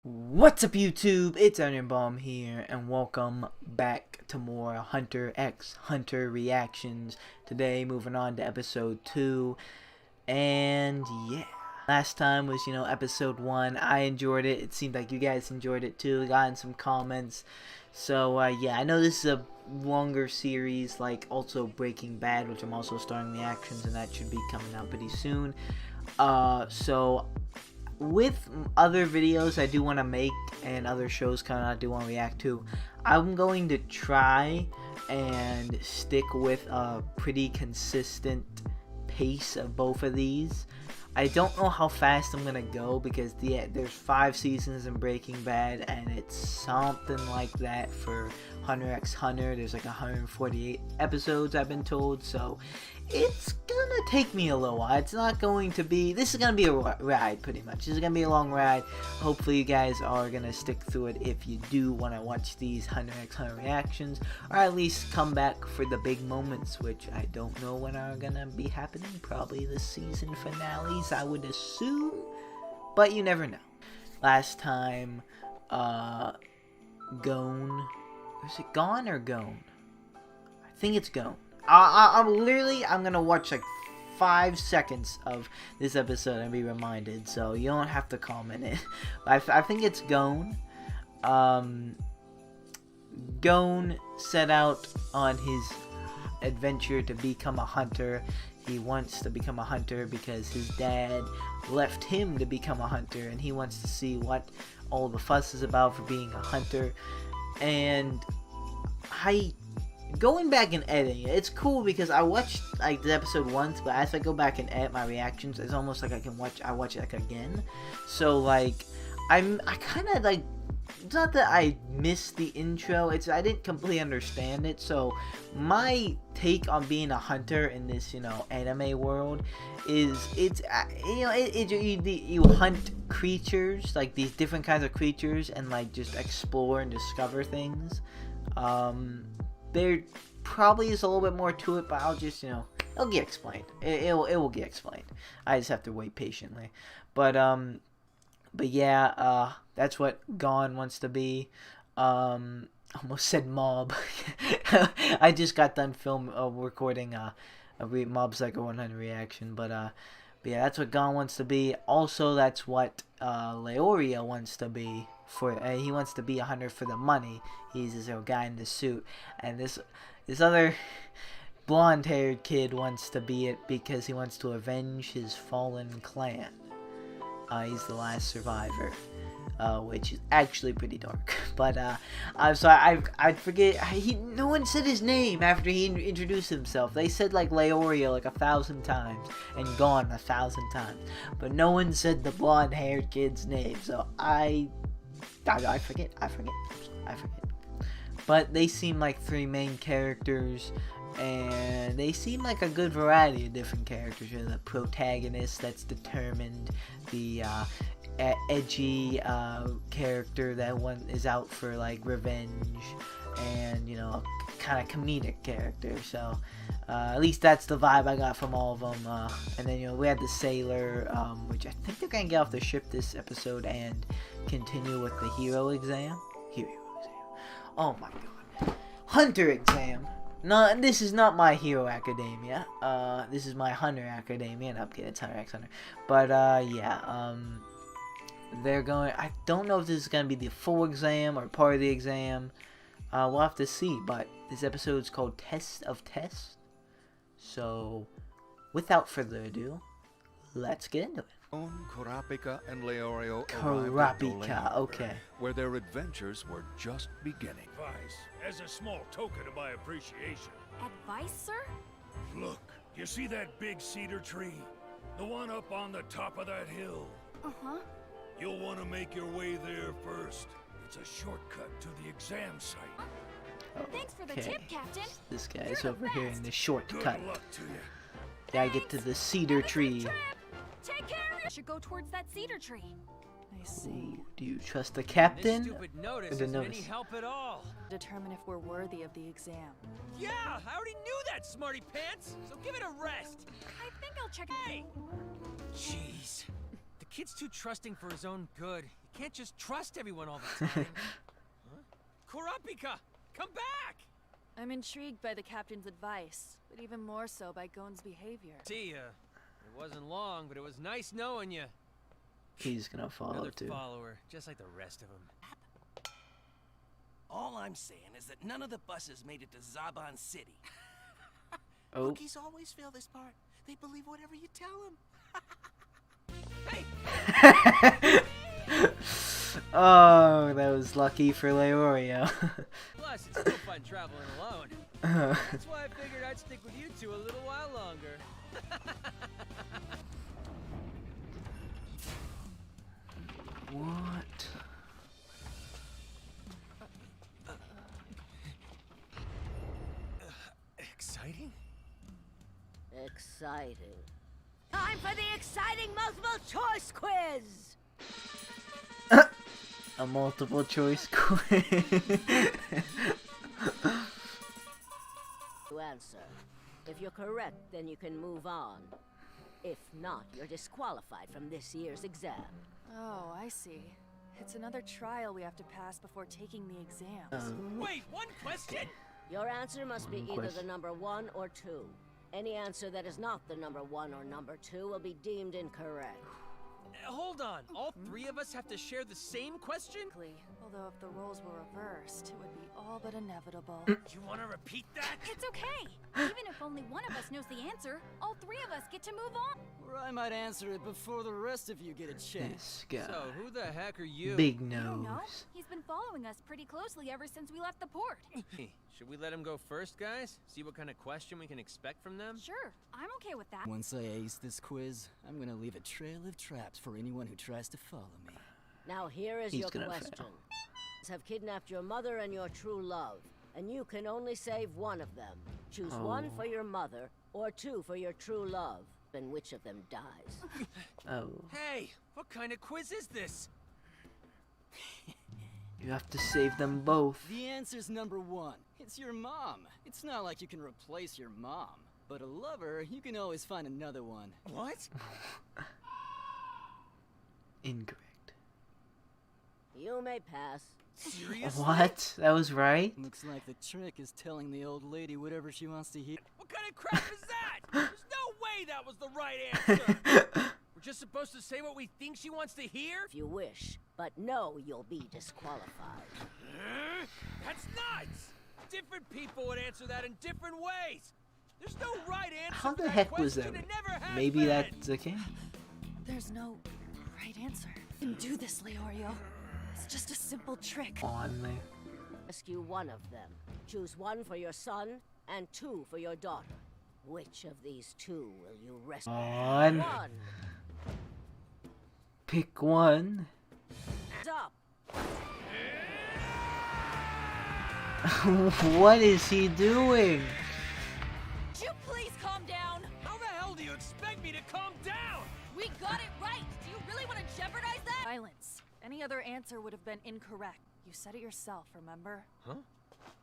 What's up YouTube, it's Onion Bomb here, and welcome back to more Hunter x Hunter reactions. Today, moving on to episode 2, and yeah. Last time was, episode 1. I enjoyed it. It seemed like you guys enjoyed it too. Got in some comments. So, yeah, I know this is a longer series, like also Breaking Bad, which I'm also starting reactions, and that should be coming out pretty soon. So with other videos I do want to make and other shows I do want to react to, I'm going to try and stick with a pretty consistent pace of both of these. I don't know how fast I'm gonna go because there's 5 seasons in Breaking Bad, and it's something like that for Hunter x Hunter. There's like 148 episodes, I've been told, so it's gonna take me a little while. It's not going to be, this is gonna be a ride pretty much. This is gonna be a long ride. Hopefully you guys are gonna stick through it if you do want to watch these Hunter x Hunter reactions, or at least come back for the big moments, which I don't know when are gonna be happening. Probably the season finales, I would assume, but you never know. Last time, Gone, is it Gone or Gone? I think it's Gone. I'm gonna watch like 5 seconds of this episode and be reminded, so you don't have to comment it. I think it's Gone. Gone set out on his adventure to become a hunter. He wants to become a hunter because his dad left him to become a hunter, and he wants to see what all the fuss is about for being a hunter. And going back and editing it, it's cool because I watched like the episode once, but as I go back and edit my reactions, it's almost like I watch it like again. So like I kind of like, it's not that I missed the intro, it's I didn't completely understand it. So my take on being a hunter in this anime world is you hunt creatures, like these different kinds of creatures, and like just explore and discover things. There probably is a little bit more to it, but I'll just, it'll get explained. It will get explained. I just have to wait patiently. But yeah, that's what Gone wants to be. Almost said Mob. I just got done recording a Mob Psycho 100 reaction, but yeah, that's what Gone wants to be. Also, that's what Leorio wants to be. He wants to be a hunter for the money. He's this little guy in the suit, and this other blonde-haired kid wants to be it because he wants to avenge his fallen clan. He's the last survivor, which is actually pretty dark. But I'm sorry, I forget. No one said his name after he introduced himself. They said like Leorio like 1,000 times and Gone 1,000 times, but no one said the blonde-haired kid's name. So I forget. But they seem like 3 main characters, and they seem like a good variety of different characters. You're the protagonist that's determined, the edgy character that one is out for like revenge, and kind of comedic character. So at least that's the vibe I got from all of them. And then we had the sailor, which I think they're gonna get off the ship this episode and continue with the hero exam. Oh my god, Hunter exam. No, this is not My Hero Academia. This is My Hunter Academia, and upgrade it's Hunter x Hunter. But yeah, they're going. I don't know if this is gonna be the full exam or part of the exam. We'll have to see. But this episode is called Test of Tests. So, without further ado, let's get into it. Kurapika and Leorio Kurapika, okay. Where their adventures were just beginning. Advice, as a small token of my appreciation. Advice, sir? Look, you see that big cedar tree? The one up on the top of that hill? Uh-huh. You'll want to make your way there first. It's a shortcut to the exam site. Thanks for the tip, Captain. This guy's over here in the shortcut. Good luck to you. Gotta get to the cedar tree. Take care. I should go towards that cedar tree. I see. Do you trust the captain? This stupid notice or the isn't notice? any help at all. Determine if we're worthy of the exam. Yeah, I already knew that, smarty pants. So give it a rest. I think I'll check. Hey! Jeez. The kid's too trusting for his own good. You Can't just trust everyone all the time. Huh? Kurapika, come back! I'm intrigued by the captain's advice, but even more so by Gon's behavior. See ya. It wasn't long, but it was nice knowing you. He's gonna follow Another too. follower, just like the rest of them. All I'm saying is that none of the buses made it to Zaban City. Oh. Rookies always fail this part. They believe whatever you tell them. Oh, that was lucky for Leorio. Plus, it's still fun traveling alone. That's why I figured I'd stick with you two a little while longer. What? Exciting? Exciting. Time for the exciting multiple choice quiz! A multiple choice quiz. To answer. If you're correct, then you can move on. If not, you're disqualified from this year's exam. Oh, I see. It's another trial we have to pass before taking the exams. Wait, one question? Your answer must be One either question. the number 1 or 2. Any answer that is not the number 1 or number 2 will be deemed incorrect. Hold on. All three of us have to share the same question? Although if the roles were reversed, it would be all but inevitable. You want to repeat that? It's okay. Even if only one of us knows the answer, all three of us get to move on. Or I might answer it before the rest of you get a chance. This guy. So, who the heck are you? Big I don't know. nose. He's been following us pretty closely ever since we left the port. Hey, should we let him go first, guys? See what kind of question we can expect from them? Sure, I'm okay with that. Once I ace this quiz, I'm gonna leave a trail of traps for anyone who tries to follow me. Now here is He's your gonna question. fail. Have kidnapped your mother and your true love, and you can only save one of them. Choose one Oh. for your mother, or 2 for your true love. Then which of them dies? Oh. Hey, what kind of quiz is this? You have to save them both. The answer's number 1. It's your mom. It's not like you can replace your mom. But a lover, you can always find another one. What? Incorrect. You may pass. Seriously? What? That was right? Looks like the trick is telling the old lady whatever she wants to hear. What kind of crap is that? There's no way that was the right answer. We're just supposed to say what we think she wants to hear? If you wish, but no, you'll be disqualified. That's nuts! Different people would answer that in different ways. There's no right answer. How for the that heck was that? question. It never has Maybe been. that's the case. There's no right answer. You can do this, Leorio. It's just a simple trick. On there. Rescue one of them. Choose 1 for your son and 2 for your daughter. Which of these 2 will you rescue? On. 1. Pick one. Stop. What is he doing? Would you please calm down? How the hell do you expect me to calm down? We got it right. Do you really want to jeopardize that? Silence. Any other answer would have been incorrect. You said it yourself, remember? Huh?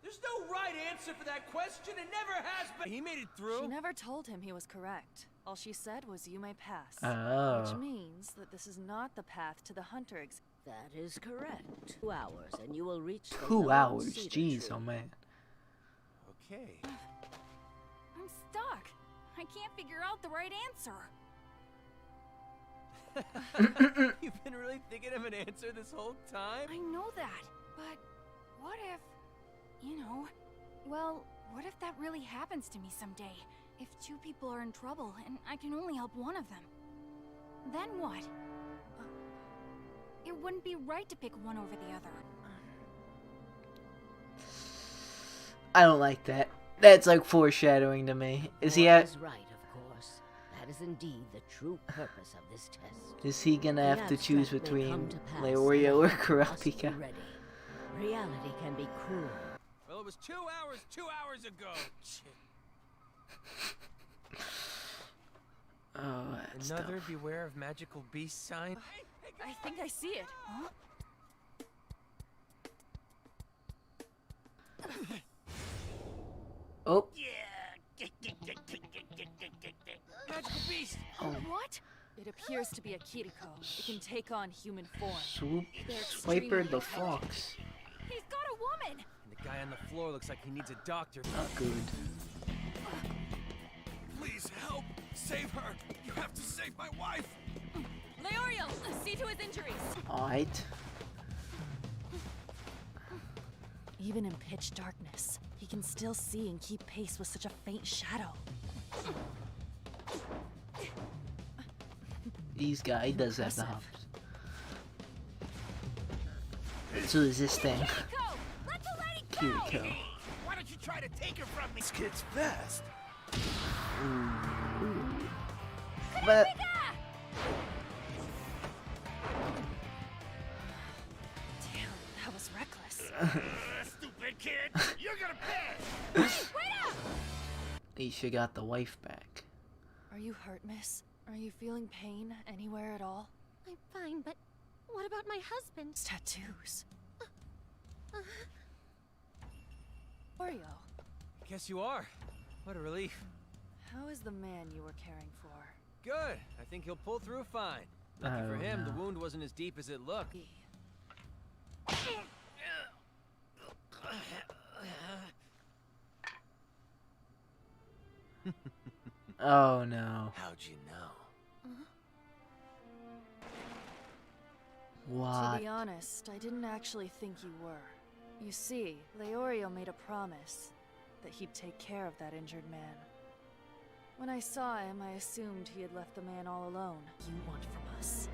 There's no right answer for that question. It never has been. He made it through. She never told him he was correct. All she said was you may pass. Oh. Which means that this is not the path to the hunter exam. That is correct. 2 hours and you will reach the 2 lone hours. cedar Jeez, tree. oh man. Okay. I'm stuck. I can't figure out the right answer. You've been really thinking of an answer this whole time? I know that, but what if, you know, well, what if that really happens to me someday? If 2 people are in trouble and I can only help one of them? Then what? It wouldn't be right to pick one over the other. I don't like that. That's like foreshadowing to me. Is he Boy at? is right, of course. That is indeed the true purpose of this test. Is he gonna have to The choose abstract may come between to pass, Leorio or and you must be Kurapika? ready. Reality can be cruel. Well, it was 2 hours 2 hours ago. Shit. Oh, that's Another tough. beware of magical beast sign. I think I see it. Huh? Oh, Magical beast. oh, What? It appears to be a Kiriko. It can take on human form. Swoop, They're Swiper extremely the intelligent. fox. He's got a woman! And the guy on the floor looks like he needs a doctor. Not good. Please help! Save her! You have to save my wife! Leorio, see to his injuries. Alright. Even in pitch darkness, he can still see and keep pace with such a faint shadow. These guy does have the hops. So is this thing. Kiriko. Why don't you try to take her from me? This kid's fast. But Damn, that was reckless. Stupid kid! You're gonna pay! he should got the wife back. Are you hurt, miss? Are you feeling pain anywhere at all? I'm fine, but what about my husband? Tattoos. Oreo, Guess you are. What a relief. how is the man you were caring for? Good. I think he'll pull through fine. Lucky for Oh, him, no. the wound wasn't as deep as it looked. Oh no. How'd you know? To What? be honest, I didn't actually think you were. You see, Leorio made a promise that he'd take care of that injured man. When I saw him, I assumed he had left the man all alone. You want from us.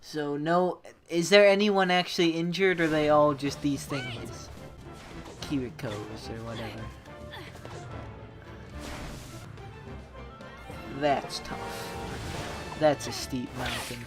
So no, is there anyone actually injured, or are they all just these things? Kirikos or whatever. That's tough. That's a steep mountain.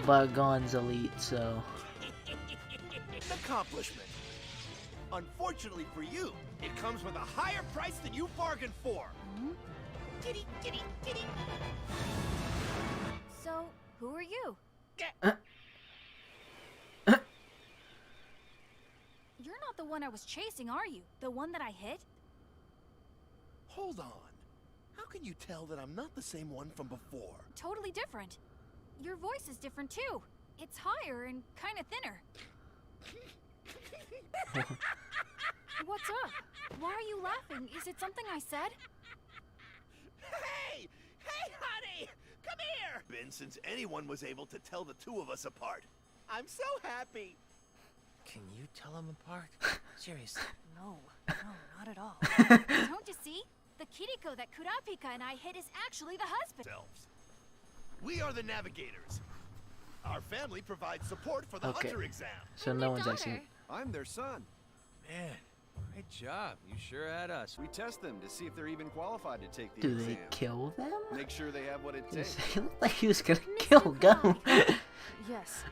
But Gon's elite, so... Accomplishment. Unfortunately for you, it comes with a higher price than you bargained for. Kitty, kitty, kitty. So, who are you? You're not the one I was chasing, are you? The one that I hit? Hold on. How can you tell that I'm not the same one from before? Totally different. Your voice is different too. It's higher and kind of thinner. What's up? Why are you laughing? Is it something I said? Hey! Hey, honey! Come here! Been since anyone was able to tell the two of us apart. I'm so happy. Can you tell them apart? Seriously. No, not at all. Don't you see? The Kiriko that Kurapika and I hit is actually the husband. We are the navigators. Our family provides support for the Okay. hunter exam. So no one's actually... I'm their son. Man, great job. You sure had us. We test them to see if they're even qualified to take the Do exam. they kill them? Make sure they have what it takes. He looked like he was gonna kill Gon. Yes.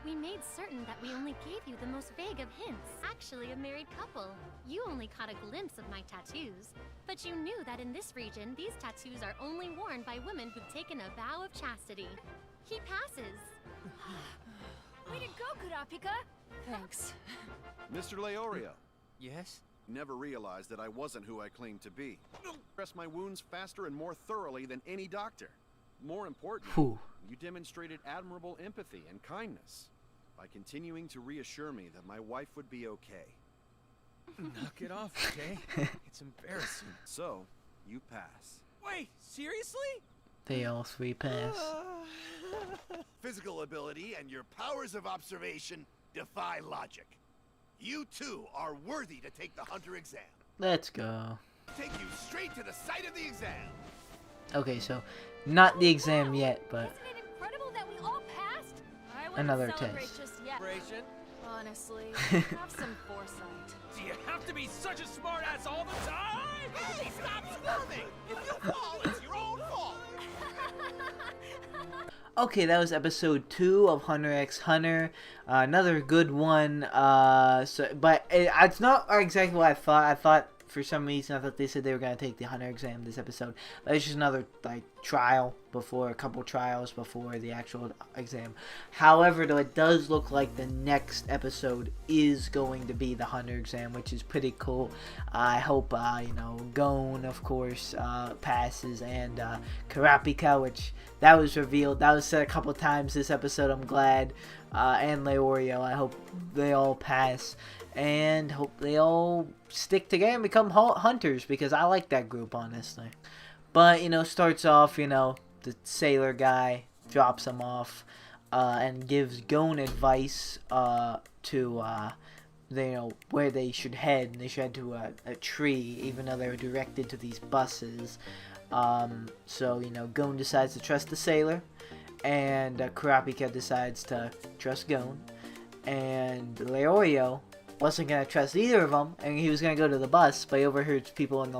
We made certain that we only gave you the most vague of hints. Actually, a married couple. You only caught a glimpse of my tattoos, but you knew that in this region, these tattoos are only worn by women who've taken a vow of chastity. He passes. Way to go, Kurapika! Thanks. Mr. Leorio, Yes? never realized that I wasn't who I claimed to be. Dressed my wounds faster and more thoroughly than any doctor. More important, Whew. you demonstrated admirable empathy and kindness by continuing to reassure me that my wife would be okay. Knock it off, okay? It's embarrassing. So, you pass. Wait, seriously? They all three pass. Physical ability and your powers of observation defy logic. You too are worthy to take the hunter exam. Let's go. Take you straight to the site of the exam. Okay, so not the exam yet, but Isn't it incredible that we all passed? I wouldn't Another celebrate test. just yet. Operation? Honestly, have some foresight. Do you have to be such a smartass all the time? Hey, stop squirming! If you fall, it's your own fault. okay, that was episode 2 of Hunter x Hunter. Another good one. But it's not exactly what I thought. I thought for some reason I thought they said they were gonna take the hunter exam this episode, but it's just another like trial before a couple trials before the actual exam. However, though, it does look like the next episode is going to be the hunter exam, which is pretty cool. I hope you know, Gon of course passes, and Kurapika, which that was revealed, that was said a couple times this episode. I'm glad, and Leorio. I hope they all pass. And hope they all stick together and become hunters, because I like that group, honestly. But, you know, starts off, you know, the sailor guy drops him off and gives Gon advice to, you know, where they should head. And they should head to a tree, even though they were directed to these buses. So, you know, Gon decides to trust the sailor, and Kurapika decides to trust Gon. And Leorio wasn't gonna trust either of them, and he was gonna go to the bus, but he overheard people in the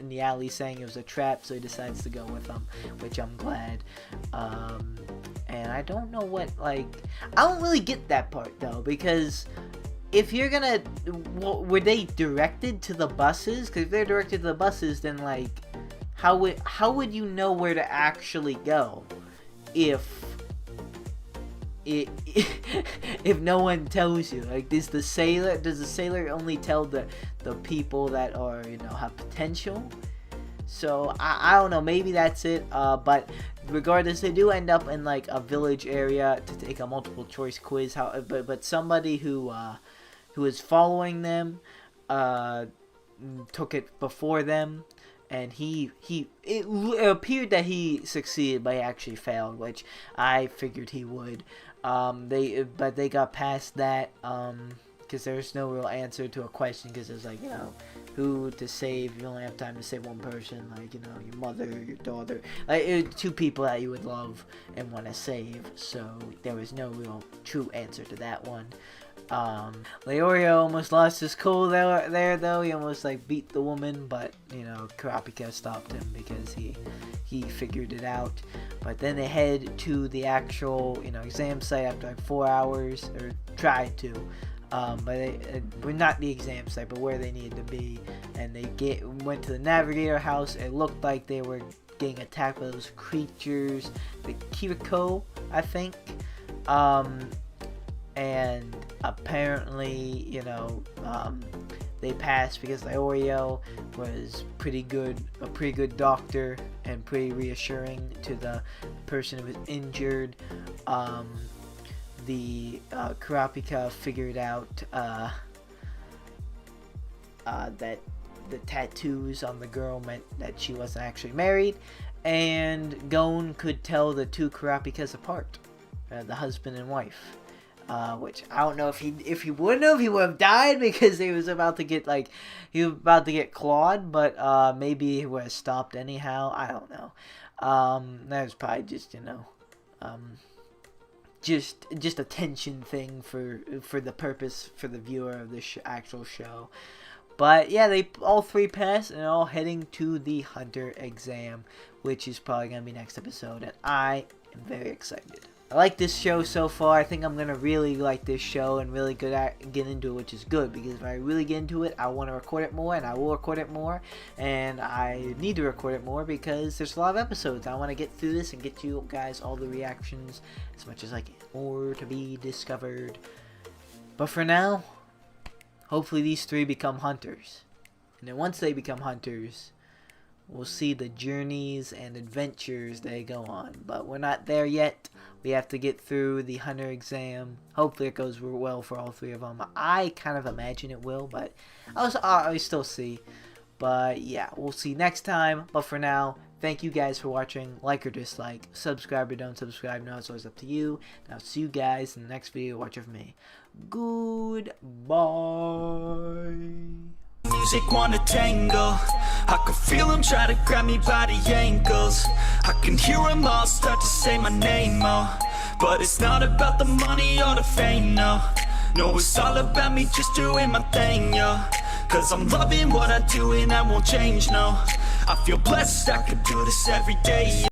in the alley saying it was a trap, so he decides to go with them, which I'm glad. And I don't know what, like, I don't really get that part though, because if you're gonna, were they directed to the buses? Because if they're directed to the buses, then like, how would you know where to actually go if no one tells you? Like, does the sailor only tell the people that are, you know, have potential? So I don't know, maybe that's it. But regardless, they do end up in like a village area to take a multiple choice quiz. But somebody who is following them took it before them, and it appeared that he succeeded, but he actually failed, which I figured he would. But they got past that, because there's no real answer to a question, because it's like, you know, who to save. You only have time to save one person, like, you know, your mother, your daughter, like two people that you would love and want to save. So there was no real true answer to that one. Leorio almost lost his cool there though. He almost like beat the woman, but, you know, Kurapika stopped him because he figured it out. But then they head to the actual, you know, exam site after like 4 hours, or tried to. But they were not the exam site, but where they needed to be. And they went to the navigator house. It looked like they were getting attacked by those creatures, the Kiriko, I think. And apparently, you know, they passed because Leorio was a pretty good doctor, and pretty reassuring to the person who was injured. The Kurapika figured out that the tattoos on the girl meant that she wasn't actually married, and Gon could tell the two Kurapikas apart, the husband and wife. Which I don't know if he would have died, because he was about to get clawed, but maybe he would have stopped anyhow. I don't know. That was probably just, you know, just a tension thing for the purpose, for the viewer of the actual show. But yeah, they all three passed, and all heading to the hunter exam, which is probably gonna be next episode, and I am very excited. I like this show so far. I think I'm going to really like this show and really get into it, which is good, because if I really get into it, I want to record it more, and I will record it more, and I need to record it more because there's a lot of episodes. I want to get through this and get you guys all the reactions as much as I can. More to be discovered. But for now, hopefully these three become hunters. And then once they become hunters, we'll see the journeys and adventures they go on. But we're not there yet. We have to get through the hunter exam. Hopefully it goes well for all three of them. I kind of imagine it will, but I'll still see. But yeah, we'll see next time. But for now, thank you guys for watching. Like or dislike. Subscribe or don't subscribe. No, it's always up to you. And I'll see you guys in the next video. Watch of me. Goodbye. Music wanna tangle, I can feel them try to grab me by the ankles. I can hear them all start to say my name, oh. But it's not about the money or the fame, no. No, it's all about me just doing my thing, yo. Cause I'm loving what I do and I won't change, no. I feel blessed, I could do this every day.